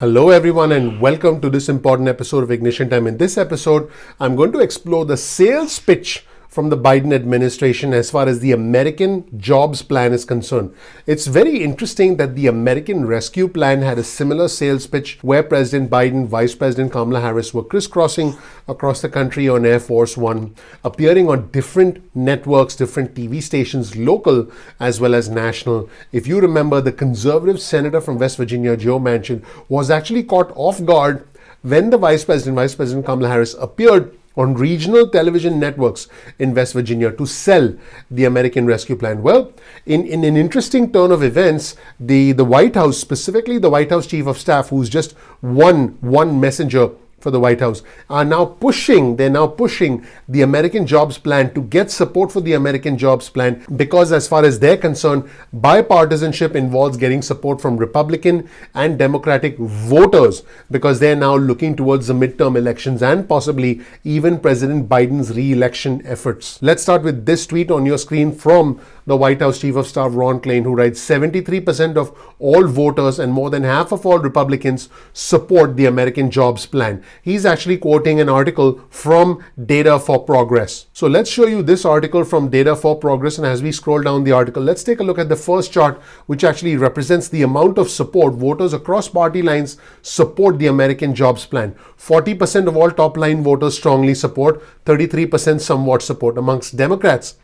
Hello, everyone, and welcome to this important episode of Ignition Time. In this episode, I'm going to explore the sales pitch from the Biden administration as far as the American Jobs Plan is concerned. It's very interesting that the American Rescue Plan had a similar sales pitch where President Biden, Vice President Kamala Harris were crisscrossing across the country on Air Force One, appearing on different networks, different TV stations, local as well as national. If you remember, the conservative senator from West Virginia, Joe Manchin, was actually caught off guard when the Vice President Kamala Harris appeared on regional television networks in West Virginia to sell the American Rescue Plan. Well, in an interesting turn of events, the White House, specifically the White House Chief of Staff, who's just one messenger for the White House, they're now pushing the American Jobs Plan to get support for the American Jobs Plan because as far as they're concerned, bipartisanship involves getting support from Republican and Democratic voters because they're now looking towards the midterm elections and possibly even President Biden's re-election efforts. Let's start with this tweet on your screen from the White House Chief of Staff, Ron Klain, who writes 73% of all voters and more than half of all Republicans support the American Jobs Plan. He's actually quoting an article from Data for Progress. So let's show you this article from Data for Progress. And as we scroll down the article, let's take a look at the first chart, which actually represents the amount of support. Voters across party lines support the American Jobs Plan. 40% of all top line voters strongly support, 33% somewhat support. Amongst Democrats,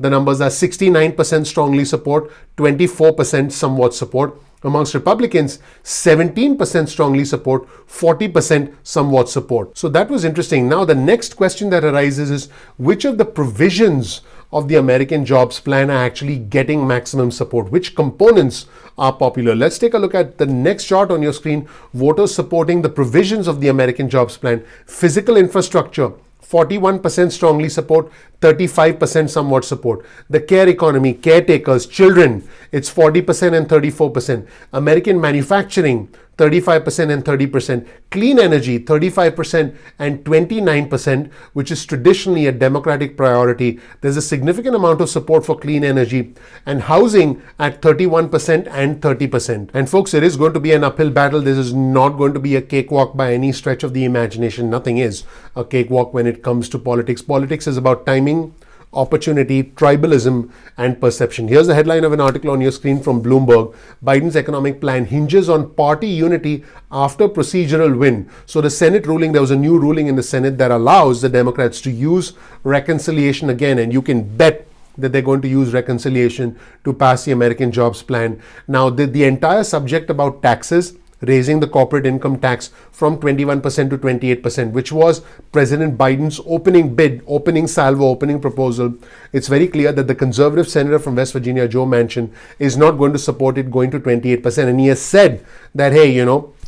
the numbers are 69% strongly support, 24% somewhat support. Amongst Republicans, 17% strongly support, 40% somewhat support. So that was interesting. Now, the next question that arises is which of the provisions of the American Jobs Plan are actually getting maximum support? Which components are popular? Let's take a look at the next chart on your screen. Voters supporting the provisions of the American Jobs Plan. Physical infrastructure, 41% strongly support, 35% somewhat support. The care economy, caretakers, children, it's 40% and 34%. American manufacturing, 35% and 30%. Clean energy, 35% and 29%, which is traditionally a Democratic priority. There's a significant amount of support for clean energy. And housing at 31% and 30%. And folks, it is going to be an uphill battle. This is not going to be a cakewalk by any stretch of the imagination. Nothing is a cakewalk when it comes to politics. Politics is about timing, opportunity, tribalism, and perception. Here's the headline of an article on your screen from Bloomberg. Biden's economic plan hinges on party unity after procedural win. So the Senate ruling, there was a new ruling in the Senate that allows the Democrats to use reconciliation again, and you can bet that they're going to use reconciliation to pass the American Jobs Plan. Now, the entire subject about taxes, raising the corporate income tax from 21% to 28%, which was President Biden's opening bid, opening salvo, opening proposal. It's very clear that the conservative senator from West Virginia, Joe Manchin, is not going to support it going to 28%. And he has said that, hey,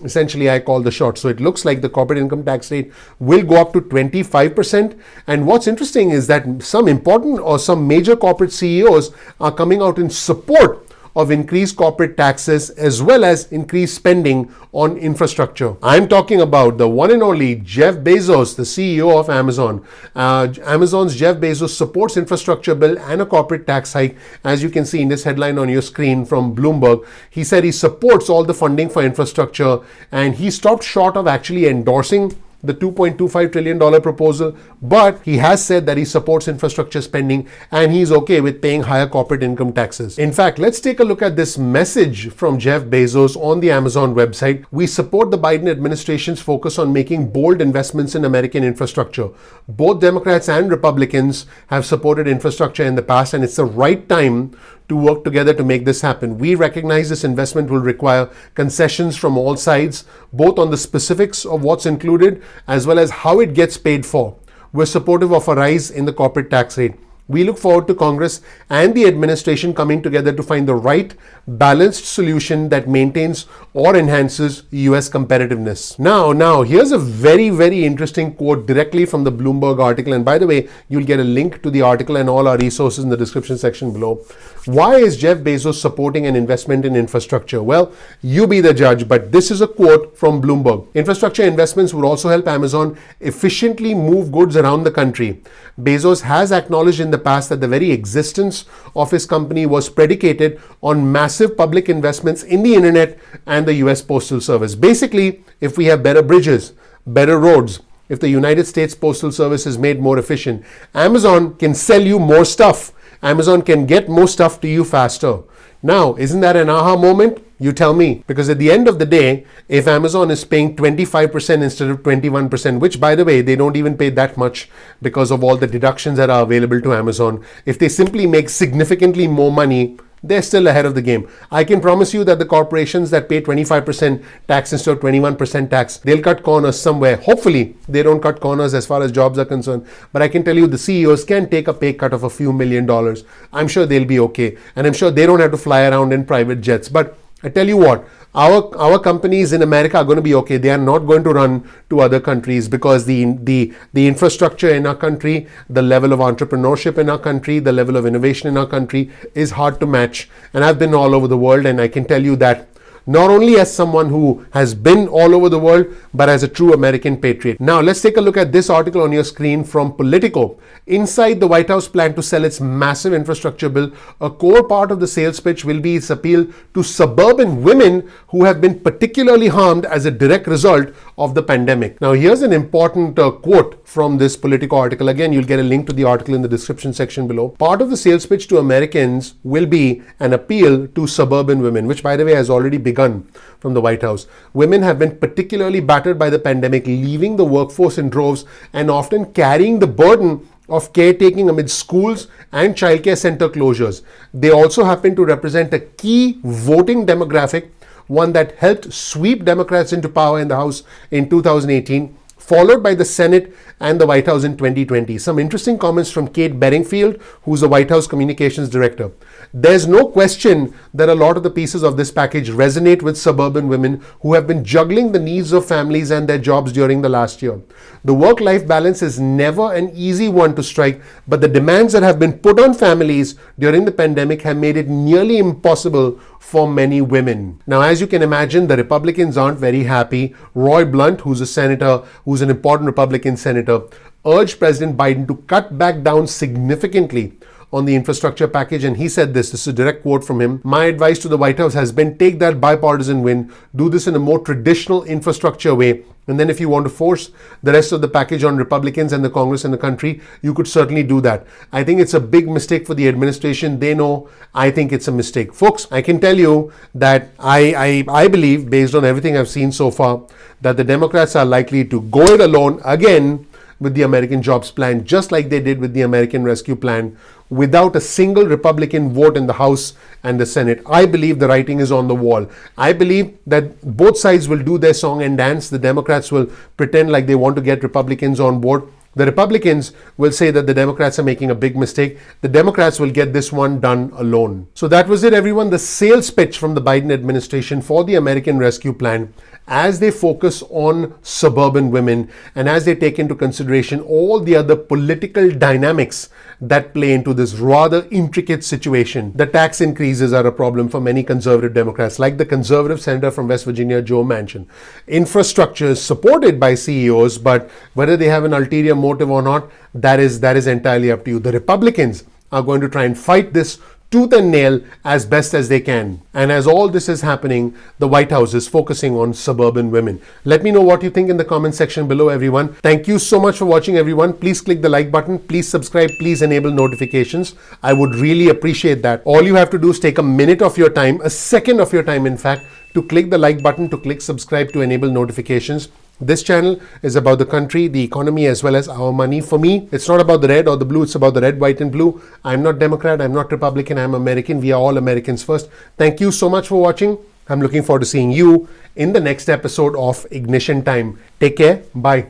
essentially I call the shot. So it looks like the corporate income tax rate will go up to 25%. And what's interesting is that some important or some major corporate CEOs are coming out in support of increased corporate taxes as well as increased spending on infrastructure. I'm talking about the one and only Jeff Bezos, the CEO of Amazon. Amazon's Jeff Bezos supports infrastructure bill and a corporate tax hike. As you can see in this headline on your screen from Bloomberg, he said he supports all the funding for infrastructure and he stopped short of actually endorsing the $2.25 trillion proposal, but he has said that he supports infrastructure spending and he's okay with paying higher corporate income taxes. In fact, let's take a look at this message from Jeff Bezos on the Amazon website. We support the Biden administration's focus on making bold investments in American infrastructure. Both Democrats and Republicans have supported infrastructure in the past, and it's the right time to work together to make this happen. We recognize this investment will require concessions from all sides, both on the specifics of what's included as well as how it gets paid for. We're supportive of a rise in the corporate tax rate. We look forward to Congress and the administration coming together to find the right balanced solution that maintains or enhances US competitiveness. Now, here's a very, very interesting quote directly from the Bloomberg article. And by the way, you'll get a link to the article and all our resources in the description section below. Why is Jeff Bezos supporting an investment in infrastructure? Well, you be the judge, but this is a quote from Bloomberg. Infrastructure investments would also help Amazon efficiently move goods around the country. Bezos has acknowledged in the past that the very existence of his company was predicated on massive public investments in the internet and the US Postal Service. Basically, if we have better bridges, better roads, if the United States Postal Service is made more efficient, Amazon can sell you more stuff. Amazon can get more stuff to you faster. Now, isn't that an aha moment? You tell me. Because at the end of the day, if Amazon is paying 25% instead of 21%, which by the way, they don't even pay that much because of all the deductions that are available to Amazon, if they simply make significantly more money, they're still ahead of the game. I can promise you that the corporations that pay 25% tax instead of 21% tax, they'll cut corners somewhere. Hopefully, they don't cut corners as far as jobs are concerned. But I can tell you the CEOs can take a pay cut of a few $1 million. I'm sure they'll be okay. And I'm sure they don't have to fly around in private jets. But I tell you what, our companies in America are going to be okay. They are not going to run to other countries because the infrastructure in our country, the level of entrepreneurship in our country, the level of innovation in our country is hard to match. And I've been all over the world, and I can tell you that not only as someone who has been all over the world, but as a true American patriot. Now, let's take a look at this article on your screen from Politico. Inside the White House plan to sell its massive infrastructure bill, a core part of the sales pitch will be its appeal to suburban women who have been particularly harmed as a direct result of the pandemic. Now, here's an important quote from this Politico article. Again, you'll get a link to the article in the description section below. Part of the sales pitch to Americans will be an appeal to suburban women, which by the way has already begun from the White House. Women have been particularly battered by the pandemic, leaving the workforce in droves and often carrying the burden of caretaking amid schools and childcare center closures. They also happen to represent a key voting demographic, one that helped sweep Democrats into power in the House in 2018, followed by the Senate and the White House in 2020. Some interesting comments from Kate Bedingfield, who's the White House Communications Director. There's no question that a lot of the pieces of this package resonate with suburban women who have been juggling the needs of families and their jobs during the last year. The work-life balance is never an easy one to strike, but the demands that have been put on families during the pandemic have made it nearly impossible for many women. Now, as you can imagine, the Republicans aren't very happy. Roy Blunt, who's a senator, who's an important Republican senator, urged President Biden to cut back down significantly on the infrastructure package, and he said this is a direct quote from him: "My advice to the White House has been take that bipartisan win, do this in a more traditional infrastructure way, and then if you want to force the rest of the package on Republicans and the Congress and the country, you could certainly do that." I think it's a big mistake for the administration. They know I think it's a mistake. Folks, I can tell you that I believe, based on everything I've seen so far, that the Democrats are likely to go it alone again with the American Jobs Plan, just like they did with the American Rescue Plan, without a single Republican vote in the House and the Senate. I believe the writing is on the wall. I believe that both sides will do their song and dance. The Democrats will pretend like they want to get Republicans on board. The Republicans will say that the Democrats are making a big mistake. The Democrats will get this one done alone. So that was it, everyone. The sales pitch from the Biden administration for the American Rescue Plan, as they focus on suburban women and as they take into consideration all the other political dynamics that play into this rather intricate situation. The tax increases are a problem for many conservative Democrats, like the conservative senator from West Virginia, Joe Manchin. Infrastructure is supported by CEOs, but whether they have an ulterior motive or not, that is entirely up to you. The Republicans are going to try and fight this tooth and nail as best as they can. And as all this is happening, the White House is focusing on suburban women. Let me know what you think in the comment section below, everyone. Thank you so much for watching, everyone. Please click the like button. Please subscribe. Please enable notifications. I would really appreciate that. All you have to do is take a minute of your time, a second of your time, in fact, to click the like button, to click subscribe, to enable notifications. This channel is about the country, the economy, as well as our money. For me, it's not about the red or the blue. It's about the red, white, and blue. I'm not Democrat. I'm not Republican. I'm American. We are all Americans first. Thank you so much for watching. I'm looking forward to seeing you in the next episode of Ignition Time. Take care. Bye.